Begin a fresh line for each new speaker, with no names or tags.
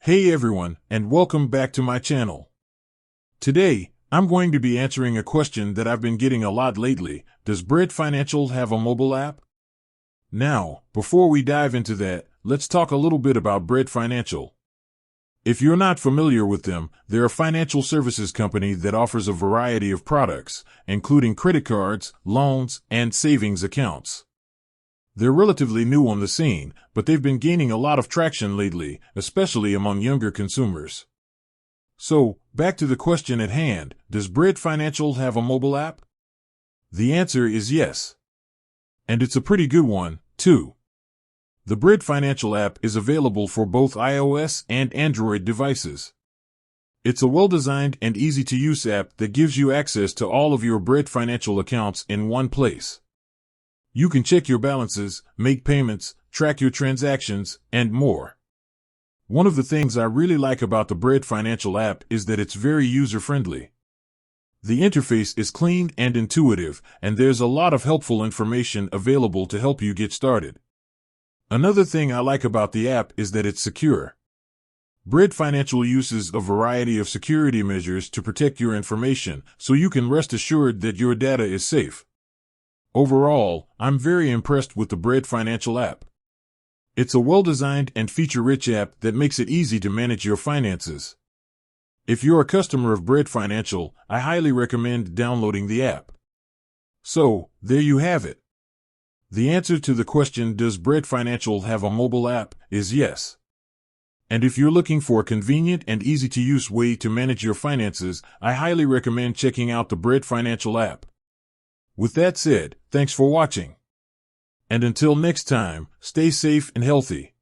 Hey everyone, and welcome back to my channel. Today, I'm going to be answering a question that I've been getting a lot lately. Does Bread Financial have a mobile app? Now, before we dive into that, let's talk a little bit about Bread Financial. If you're not familiar with them, they're a financial services company that offers a variety of products, including credit cards, loans, and savings accounts. They're relatively new on the scene, but they've been gaining a lot of traction lately, especially among younger consumers. So, back to the question at hand, does Bread Financial have a mobile app? The answer is yes. And it's a pretty good one, too. The Bread Financial app is available for both iOS and Android devices. It's a well-designed and easy-to-use app that gives you access to all of your Bread Financial accounts in one place. You can check your balances, make payments, track your transactions, and more. One of the things I really like about the Bread Financial app is that it's very user-friendly. The interface is clean and intuitive, and there's a lot of helpful information available to help you get started. Another thing I like about the app is that it's secure. Bread Financial uses a variety of security measures to protect your information, so you can rest assured that your data is safe. Overall, I'm very impressed with the Bread Financial app. It's a well-designed and feature-rich app that makes it easy to manage your finances. If you're a customer of Bread Financial, I highly recommend downloading the app. So, there you have it. The answer to the question, does Bread Financial have a mobile app, is yes. And if you're looking for a convenient and easy-to-use way to manage your finances, I highly recommend checking out the Bread Financial app. With that said, thanks for watching. And until next time, stay safe and healthy.